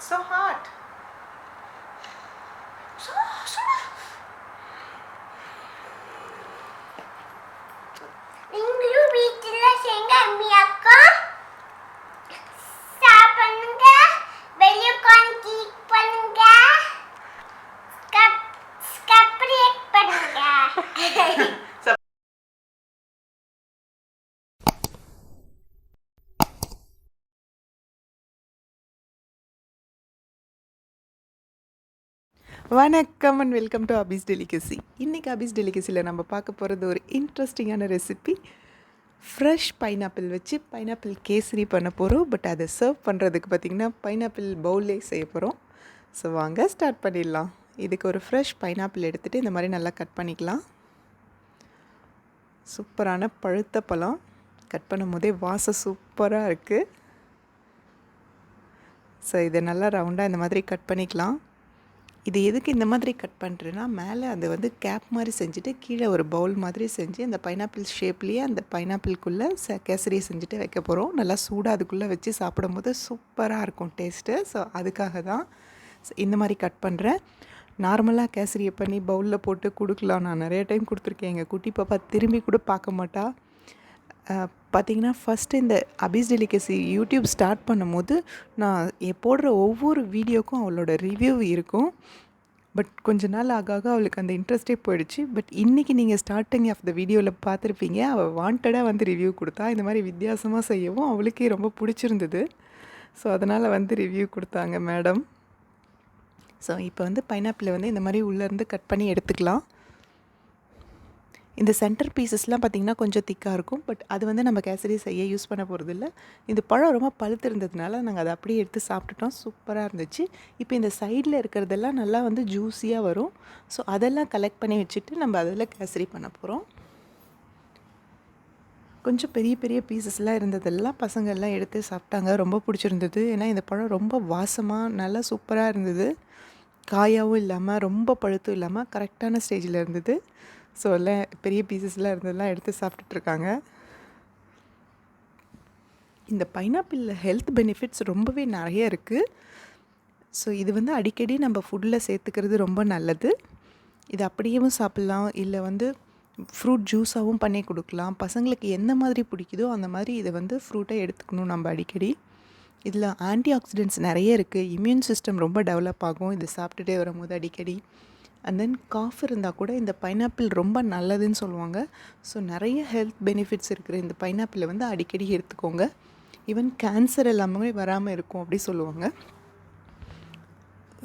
So hot. நீங்களும் வீட்டில் செய்யுங்க அம்மி அக்கா. சாப்பிடுங்க, வெளியே உட்காந்து கீக் பண்ணுங்க, ஸ்கப்ரேட் பண்ணுங்க. வணக்கம் and welcome to Abbe's delicacy. இன்றைக்கி அபிஸ் டெலிகசியில் நம்ம பார்க்க போகிறது ஒரு இன்ட்ரெஸ்டிங்கான ரெசிபி. ஃப்ரெஷ் பைனாப்பிள் வச்சு பைனாப்பிள் கேசரி பண்ண போகிறோம். பட் அதை சர்வ் பண்ணுறதுக்கு பார்த்திங்கன்னா பைனாப்பிள் பவுல்லே செய்ய போகிறோம். ஸோ வாங்க ஸ்டார்ட் பண்ணிடலாம். இதுக்கு ஒரு ஃப்ரெஷ் பைனாப்பிள் எடுத்துகிட்டு இந்த மாதிரி நல்லா கட் பண்ணிக்கலாம். சூப்பரான பழுத்த பழம், கட் பண்ணும் போதே வாசம் சூப்பராக இருக்குது. ஸோ இதை நல்லா ரவுண்டாக இந்த மாதிரி கட் பண்ணிக்கலாம். இது எதுக்கு இந்த மாதிரி கட் பண்ணுறேன்னா, மேலே அது வந்து கேப் மாதிரி செஞ்சுட்டு கீழே ஒரு பவுல் மாதிரி செஞ்சு அந்த பைனாப்பிள் ஷேப்லேயே அந்த பைனாப்பிள்குள்ளே கேசரியை செஞ்சுட்டு வைக்க போகிறோம். நல்லா சூடாக அதுக்குள்ளே வச்சு சாப்பிடும்போது சூப்பராக இருக்கும் டேஸ்ட்டு. ஸோ அதுக்காக தான் இந்த மாதிரி கட் பண்ணுறேன். நார்மலாக கேசரியை பண்ணி பவுலில் போட்டு கொடுக்கலாம். நான் நிறைய டைம் கொடுத்துருக்கேன். எங்கள் குட்டி பாப்பா திரும்பி கூட பார்க்க மாட்டா. பார்த்திங்கன்னா ஃபஸ்ட்டு இந்த அபிஸ் டெலிகசி யூடியூப் ஸ்டார்ட் பண்ணும்போது நான் போடுற ஒவ்வொரு வீடியோக்கும் அவளோட ரிவ்யூ இருக்கும். பட் கொஞ்ச நாள் ஆக அவளுக்கு அந்த இன்ட்ரெஸ்ட்டே போயிடுச்சு. பட் இன்றைக்கி நீங்கள் ஸ்டார்டிங் ஆஃப் த வீடியோவில் பார்த்துருப்பீங்க, அவள் வாண்டடாக வந்து ரிவ்யூ கொடுத்தா. இந்த மாதிரி வித்தியாசமாக செய்யவும் அவளுக்கே ரொம்ப பிடிச்சிருந்தது. ஸோ அதனால் வந்து ரிவ்யூ கொடுத்தாங்க மேடம். ஸோ இப்போ வந்து பைனாப்பிளை வந்து இந்த மாதிரி உள்ளேருந்து கட் பண்ணி எடுத்துக்கலாம். இந்த சென்டர் பீசஸ்லாம் பார்த்திங்கன்னா கொஞ்சம் திக்காக இருக்கும். பட் அது வந்து நம்ம கேசரி செய்ய யூஸ் பண்ண போகிறது இல்லை. இந்த பழம் ரொம்ப பழுத்து இருந்ததுனால நாங்கள் அதை அப்படியே எடுத்து சாப்பிட்டுட்டோம். சூப்பராக இருந்துச்சு. இப்போ இந்த சைடில் இருக்கிறதெல்லாம் நல்லா வந்து ஜூஸியாக வரும். ஸோ அதெல்லாம் கலெக்ட் பண்ணி வச்சுட்டு நம்ம அதில் கேசரி பண்ண போகிறோம். கொஞ்சம் பெரிய பெரிய பீசஸ்லாம் இருந்ததெல்லாம் பசங்கள்லாம் எடுத்து சாப்பிட்டாங்க. ரொம்ப பிடிச்சிருந்தது. ஏன்னா இந்த பழம் ரொம்ப வாசமாக நல்லா சூப்பராக இருந்தது. காயாகவும் இல்லாமல் ரொம்ப பழுத்தும் இல்லாமல் கரெக்டான ஸ்டேஜில் இருந்தது. ஸோ எல்லாம் பெரிய பீசஸ்லாம் இருந்ததெல்லாம் எடுத்து சாப்பிட்டுட்ருக்காங்க. இந்த பைனாப்பிளில் ஹெல்த் பெனிஃபிட்ஸ் ரொம்பவே நிறைய இருக்குது. ஸோ இது வந்து அடிக்கடி நம்ம ஃபுட்டில் சேர்த்துக்கிறது ரொம்ப நல்லது. இது அப்படியேவும் சாப்பிட்லாம், இல்லை வந்து ஃப்ரூட் ஜூஸாகவும் பண்ணி கொடுக்கலாம். பசங்களுக்கு எந்த மாதிரி பிடிக்குதோ அந்த மாதிரி இதை வந்து ஃப்ரூட்டை எடுத்துக்கணும் நம்ம அடிக்கடி. இதில் ஆன்டி ஆக்சிடென்ட்ஸ் நிறைய இருக்குது. இம்யூன் சிஸ்டம் ரொம்ப டெவலப் ஆகும் இது சாப்பிட்டுட்டே வரும்போது அடிக்கடி. அண்ட் தென் காஃப் இருந்தால் கூட இந்த பைனாப்பிள் ரொம்ப நல்லதுன்னு சொல்லுவாங்க. ஸோ நிறைய ஹெல்த் பெனிஃபிட்ஸ் இருக்கிற இந்த பைனாப்பிளை வந்து அடிக்கடி எடுத்துக்கோங்க. ஈவன் கேன்சர் எல்லாமே வராமல் இருக்கும் அப்படி சொல்லுவாங்க.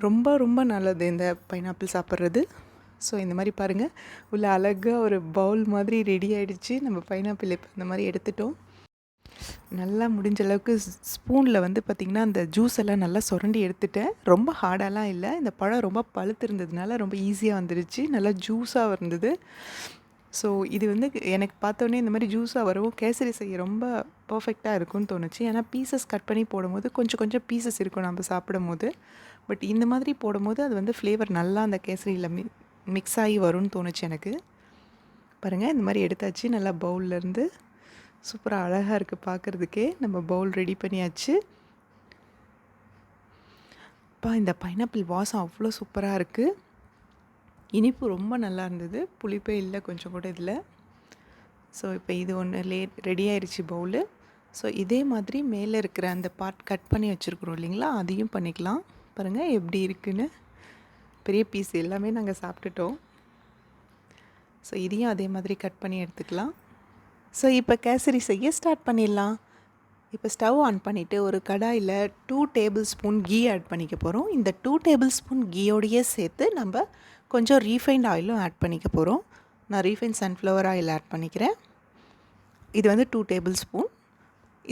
ரொம்ப ரொம்ப நல்லது இந்த பைனாப்பிள் சாப்பிட்றது. ஸோ இந்த மாதிரி பாருங்கள், உள்ள அழகாக ஒரு பவுல் மாதிரி ரெடி ஆகிடுச்சு. நம்ம பைனாப்பிள் இப்போ இந்த மாதிரி எடுத்துட்டோம். நல்லா முடிஞ்ச அளவுக்கு ஸ்பூனில் வந்து பார்த்திங்கன்னா அந்த ஜூஸ் எல்லாம் நல்லா சுரண்டி எடுத்துட்டேன். ரொம்ப ஹார்டாலாம் இல்லை. இந்த பழம் ரொம்ப பழுத்து இருந்ததுனால ரொம்ப ஈஸியாக வந்துடுச்சு. நல்லா ஜூஸாக இருந்தது. ஸோ இது வந்து எனக்கு பார்த்தோன்னே இந்த மாதிரி ஜூஸாக வரவும் கேசரி செய்ய ரொம்ப பர்ஃபெக்டாக இருக்கும்னு தோணுச்சு. ஏன்னா பீசஸ் கட் பண்ணி போடும்போது கொஞ்சம் கொஞ்சம் பீசஸ் இருக்கும் நம்ம சாப்பிடும் போது. பட் இந்த மாதிரி போடும்போது அது வந்து ஃப்ளேவர் நல்லா அந்த கேசரியில் மிக்ஸ் ஆகி வரும்னு தோணுச்சு எனக்கு. பாருங்கள், இந்த மாதிரி எடுத்தாச்சு நல்லா பவுல்லேருந்து. சூப்பராக அழகாக இருக்குது பார்க்குறதுக்கே. நம்ம பவுல் ரெடி பண்ணியாச்சு. இந்த பைனாப்பிள் வாசம் அவ்வளோ சூப்பராக இருக்குது. இனிப்பு ரொம்ப நல்லா இருந்தது. புளிப்பே இல்லை கொஞ்சம் கூட இதில். ஸோ இப்போ இது ஒன்று ரெடி ஆயிடுச்சு பவுலு. ஸோ இதே மாதிரி மேலே இருக்கிற அந்த பார்ட் கட் பண்ணி வச்சுருக்குறோம் இல்லைங்களா, அதையும் பண்ணிக்கலாம். பாருங்கள் எப்படி இருக்குன்னு. பெரிய பீஸ் எல்லாமே நாங்கள் சாப்பிட்டுட்டோம். ஸோ இதையும் அதே மாதிரி கட் பண்ணி எடுத்துக்கலாம். ஸோ இப்போ கேசரி செய்ய ஸ்டார்ட் பண்ணிடலாம். இப்போ ஸ்டவ் ஆன் பண்ணிவிட்டு ஒரு கடாயில் 2 டேபிள் ஸ்பூன் கீ ஆட் பண்ணிக்க போகிறோம். இந்த 2 டேபிள் ஸ்பூன் கீயோடையே சேர்த்து நம்ம கொஞ்சம் ரீஃபைண்ட் ஆயிலும் ஆட் பண்ணிக்க போகிறோம். நான் ரீஃபைண்ட் சன்ஃப்ளவர் ஆயில் ஆட் பண்ணிக்கிறேன். இது வந்து 2 டேபிள் ஸ்பூன்.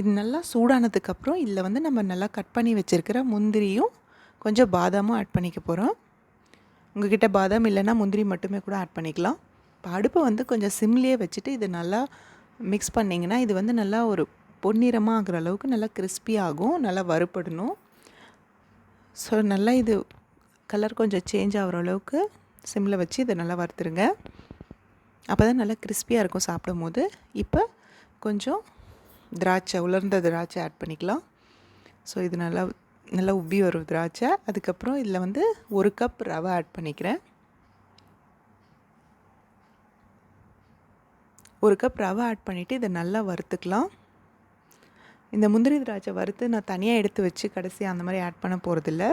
இது நல்லா சூடானதுக்கப்புறம் இதில் வந்து நம்ம நல்லா கட் பண்ணி வச்சுருக்கிற முந்திரியும் கொஞ்சம் பாதாமும் ஆட் பண்ணிக்க போகிறோம். உங்கள்கிட்ட பாதாம் இல்லைன்னா முந்திரி மட்டுமே கூட ஆட் பண்ணிக்கலாம். இப்போ அடுப்பை வந்து கொஞ்சம் சிம்லேயே வச்சுட்டு இது நல்லா மிக்ஸ் பண்ணிங்கன்னா இது வந்து நல்லா ஒரு பொன்னிறமாக ஆகிற அளவுக்கு நல்லா கிறிஸ்பி ஆகும். நல்லா வறுபடணும். ஸோ நல்லா இது கலர் கொஞ்சம் சேஞ்ச் ஆகிற அளவுக்கு சிம்மில் வச்சு இதை நல்லா வறுத்துருங்க. அப்போ தான் நல்லா கிறிஸ்பியாக இருக்கும் சாப்பிடும்போது. இப்போ கொஞ்சம் திராட்சை, உலர்ந்த திராட்சை ஆட் பண்ணிக்கலாம். ஸோ இது நல்லா நல்லா உப்பி வரும் திராட்சை. அதுக்கப்புறம் இதில் வந்து 1 கப் ரவை ஆட் பண்ணிக்கிறேன். 1 கப் ரவை ஆட் பண்ணிவிட்டு இதை நல்லா வறுத்துக்கலாம். இந்த முந்திரி திராட்சை வறுத்து நான் தனியாக எடுத்து வச்சு கடைசியாக அந்த மாதிரி ஆட் பண்ண போகிறதில்ல.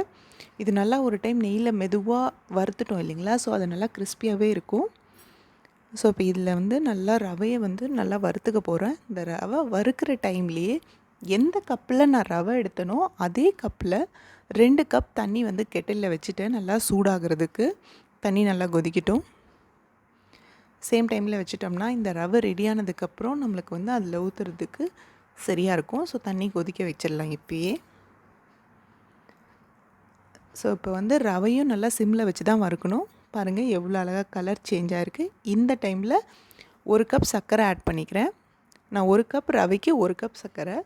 இது நல்லா ஒரு டைம் நெய்யில் மெதுவாக வறுத்துட்டோம் இல்லைங்களா, ஸோ அது நல்லா கிறிஸ்பியாகவே இருக்கும். ஸோ இப்போ இதில் வந்து நல்லா ரவையை வந்து நல்லா வறுத்துக்க போகிறேன். இந்த ரவை வறுக்கிற டைம்லேயே எந்த கப்பில் நான் ரவை எடுத்தனோ அதே கப்பில் 2 கப் தண்ணி வந்து கெட்டிலில் வச்சுட்டேன், நல்லா சூடாகிறதுக்கு. தண்ணி நல்லா கொதிக்கட்டும். சேம் டைமில் வச்சிட்டோம்னா இந்த ரவை ரெடியானதுக்கப்புறம் நம்மளுக்கு வந்து அதில் ஊற்றுறதுக்கு சரியாக இருக்கும். ஸோ தண்ணி கொதிக்க வச்சிடலாம் இப்போயே. ஸோ இப்போ வந்து ரவையும் நல்லா சிம்மில் வச்சு தான் வறுக்கணும். பாருங்கள் எவ்வளோ அழகாக கலர் சேஞ்ச் ஆகிருக்கு. இந்த டைமில் 1 கப் சர்க்கரை ஆட் பண்ணிக்கிறேன். நான் 1 கப் ரவைக்கு 1 கப் சர்க்கரை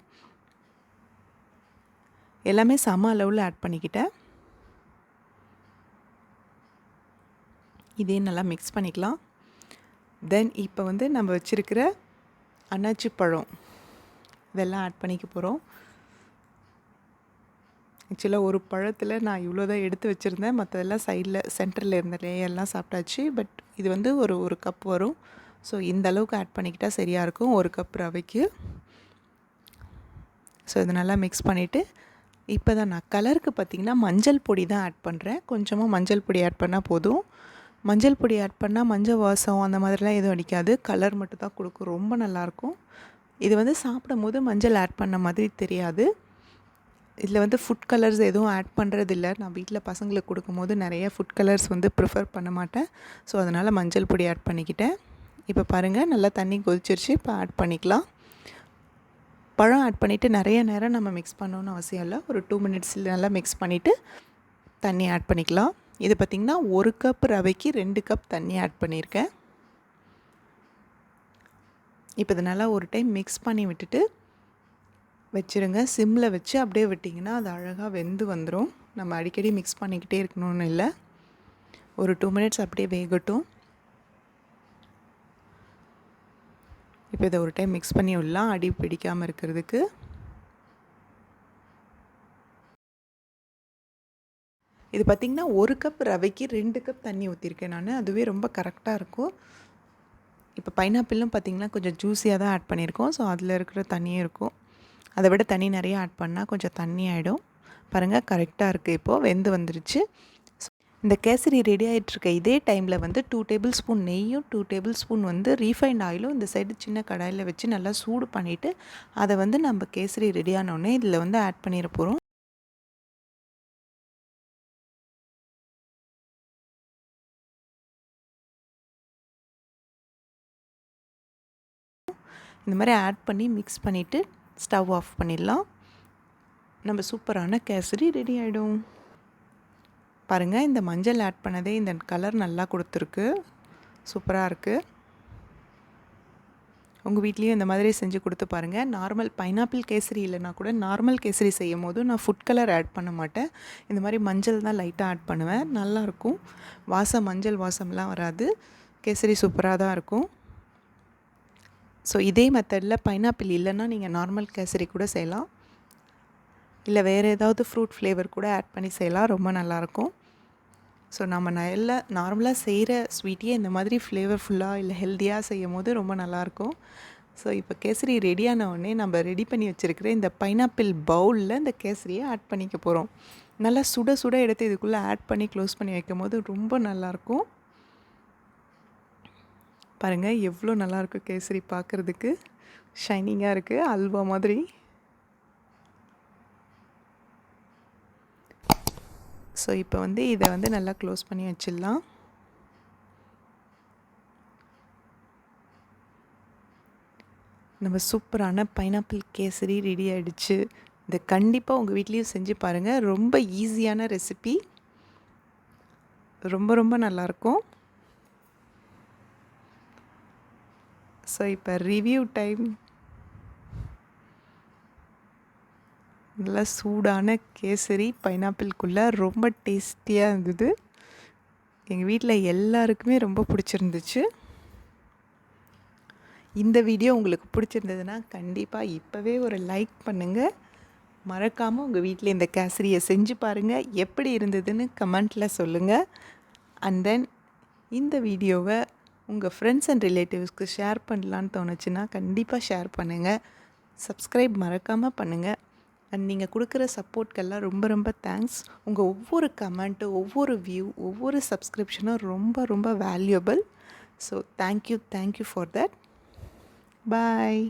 எல்லாமே சம அளவில் ஆட் பண்ணிக்கிட்டேன். இதே நல்லா மிக்ஸ் பண்ணிக்கலாம். தென் இப்போ வந்து நம்ம வச்சுருக்கிற அன்னாச்சி பழம் இதெல்லாம் ஆட் பண்ணிக்க போகிறோம். ஆக்சுவலாக ஒரு பழத்தில் நான் இவ்வளோ தான் எடுத்து வச்சுருந்தேன், மற்றதெல்லாம் சைடில் சென்டரில் இருந்த லேயர்லாம் சாப்பிட்டாச்சு. பட் இது வந்து ஒரு கப் வரும். ஸோ இந்த அளவுக்கு ஆட் பண்ணிக்கிட்டால் சரியாக இருக்கும் 1 கப் ரவைக்கு. ஸோ இதை நல்லா மிக்ஸ் பண்ணிவிட்டு இப்போ தான் நான் கலருக்கு பார்த்திங்கன்னா மஞ்சள் பொடி தான் ஆட் பண்ணுறேன். கொஞ்சமாக மஞ்சள் பொடி ஆட் பண்ணால் போதும். மஞ்சள் பொடி ஆட் பண்ணால் மஞ்சள் வாசம் அந்த மாதிரிலாம் எதுவும் அடிக்காது, கலர் மட்டும் தான் கொடுக்கும். ரொம்ப நல்லாயிருக்கும். இது வந்து சாப்பிடும் போது மஞ்சள் ஆட் பண்ண மாதிரி தெரியாது. இதில் வந்து ஃபுட் கலர்ஸ் எதுவும் ஆட் பண்ணுறதில்ல. நான் வீட்டில் பசங்களுக்கு கொடுக்கும்போது நிறைய ஃபுட் கலர்ஸ் வந்து ப்ரிஃபர் பண்ண மாட்டேன். ஸோ அதனால் மஞ்சள் பொடி ஆட் பண்ணிக்கிட்டேன். இப்போ பாருங்கள் நல்லா தண்ணி கொதிச்சிருச்சு. இப்போ ஆட் பண்ணிக்கலாம். பழம் ஆட் பண்ணிவிட்டு நிறைய நேரம் நம்ம மிக்ஸ் பண்ணணுன்னு அவசியம் இல்லை. ஒரு 2 மினிட்ஸில் நல்லா மிக்ஸ் பண்ணிவிட்டு தண்ணி ஆட் பண்ணிக்கலாம். இது பார்த்திங்கன்னா 1 கப் ரவைக்கு 2 கப் தண்ணி ஆட் பண்ணியிருக்கேன். இப்போ இதை நல்லா ஒரு டைம் மிக்ஸ் பண்ணி விட்டுட்டு வச்சுருங்க. சிம்மில் வச்சு அப்படியே விட்டிங்கன்னா அது அழகாக வெந்து வந்துடும். நம்ம அடிக்கடி மிக்ஸ் பண்ணிக்கிட்டே இருக்கணும்னு இல்லை. ஒரு 2 மினிட்ஸ் அப்படியே வேகட்டும். இப்போ இதை ஒரு டைம் மிக்ஸ் பண்ணி விடலாம், அடி பிடிக்காமல் இருக்கிறதுக்கு. இது பார்த்திங்கன்னா 1 கப் ரவைக்கு 2 கப் தண்ணி ஊற்றிருக்கேன் நான். அதுவே ரொம்ப கரெக்டாக இருக்கும். இப்போ பைனாப்பிளும் பார்த்திங்கன்னா கொஞ்சம் ஜூஸியாக தான் ஆட் பண்ணியிருக்கோம். ஸோ அதில் இருக்கிற தண்ணியும் இருக்கும். அதை விட தண்ணி நிறைய ஆட் பண்ணால் கொஞ்சம் தண்ணி ஆகிடும். பாருங்கள் கரெக்டாக இருக்குது. இப்போது வெந்து வந்துருச்சு. இந்த கேசரி ரெடி ஆகிட்டுருக்க இதே டைமில் வந்து 2 டேபிள் ஸ்பூன் நெய்யும் 2 டேபிள் ஸ்பூன் வந்து ரீஃபைண்ட் ஆயிலும் இந்த சைடு சின்ன கடாயில் வச்சு நல்லா சூடு பண்ணிவிட்டு அதை வந்து நம்ம கேசரி ரெடியானோடனே இதில் வந்து ஆட் பண்ணிட போகிறோம். இந்த மாதிரி ஆட் பண்ணி மிக்ஸ் பண்ணிவிட்டு ஸ்டவ் ஆஃப் பண்ணிடலாம். நம்ம சூப்பரான கேசரி ரெடி ஆகிடும். பாருங்கள் இந்த மஞ்சள் ஆட் பண்ணதே இந்த கலர் நல்லா கொடுத்துருக்கு, சூப்பராக இருக்குது. உங்கள் வீட்லேயும் இந்த மாதிரி செஞ்சு கொடுத்து பாருங்கள். நார்மல் பைனாப்பிள் கேசரி இல்லைனா கூட நார்மல் கேசரி செய்யும் போது நான் ஃபுட் கலர் ஆட் பண்ண மாட்டேன். இந்த மாதிரி மஞ்சள் தான் லைட்டாக ஆட் பண்ணுவேன். நல்லாயிருக்கும். வாசம் மஞ்சள் வாசம்லாம் வராது. கேசரி சூப்பராக தான் இருக்கும். ஸோ இதே மெத்தடில் பைனாப்பிள் இல்லைன்னா நீங்கள் நார்மல் கேசரி கூட செய்யலாம். இல்லை வேறு ஏதாவது ஃப்ரூட் ஃப்ளேவர் கூட ஆட் பண்ணி செய்யலாம். ரொம்ப நல்லாயிருக்கும். ஸோ நம்ம நல்லா நார்மலாக செய்கிற ஸ்வீட்டையே இந்த மாதிரி ஃப்ளேவர்ஃபுல்லாக இல்லை ஹெல்த்தியாக செய்யும் போது ரொம்ப நல்லாயிருக்கும். ஸோ இப்போ கேசரி ரெடியான உடனே நம்ம ரெடி பண்ணி வச்சுருக்கிற இந்த பைனாப்பிள் பவுலில் இந்த கேசரியை ஆட் பண்ணிக்க போகிறோம். நல்லா சுட சுட எடுத்து இதுக்குள்ளே ஆட் பண்ணி க்ளோஸ் பண்ணி வைக்கும் போது ரொம்ப நல்லாயிருக்கும். பாருங்கள் எவ்வளோ நல்லாயிருக்கும் கேசரி, பார்க்குறதுக்கு ஷைனிங்காக இருக்குது, அல்வா மாதிரி. ஸோ இப்போ வந்து இதை வந்து நல்லா க்ளோஸ் பண்ணி வச்சிடலாம். நம்ம சூப்பரான பைனாப்பிள் கேசரி ரெடி ஆகிடுச்சு. இதை கண்டிப்பாக உங்கள் வீட்லேயும் செஞ்சு பாருங்கள். ரொம்ப ஈஸியான ரெசிபி, ரொம்ப ரொம்ப நல்லாயிருக்கும். ஸோ இப்போ ரிவ்யூ டைம். நல்லா சூடான கேசரி பைனாப்பிள்குள்ளே ரொம்ப டேஸ்டியாக இருந்தது. எங்கள் வீட்டில் எல்லாருக்குமே ரொம்ப பிடிச்சிருந்துச்சு. இந்த வீடியோ உங்களுக்கு பிடிச்சிருந்ததுன்னா கண்டிப்பாக இப்போவே ஒரு லைக் பண்ணுங்கள். மறக்காமல் உங்கள் வீட்டில் இந்த கேசரியை செஞ்சு பாருங்கள். எப்படி இருந்ததுன்னு கமெண்ட்டில் சொல்லுங்கள். அண்ட் தென் இந்த வீடியோவை உங்கள் ஃப்ரெண்ட்ஸ் அண்ட் ரிலேட்டிவ்ஸ்க்கு ஷேர் பண்ணலான்னு தோணுச்சுன்னா கண்டிப்பாக ஷேர் பண்ணுங்கள். சப்ஸ்கிரைப் மறக்காமல் பண்ணுங்கள். அண்ட் நீங்கள் கொடுக்குற சப்போர்ட்கெல்லாம் ரொம்ப ரொம்ப தேங்க்ஸ். உங்கள் ஒவ்வொரு கமெண்ட்டு, ஒவ்வொரு வியூ, ஒவ்வொரு சப்ஸ்கிரிப்ஷனும் ரொம்ப ரொம்ப valuable. So thank you for that. Bye.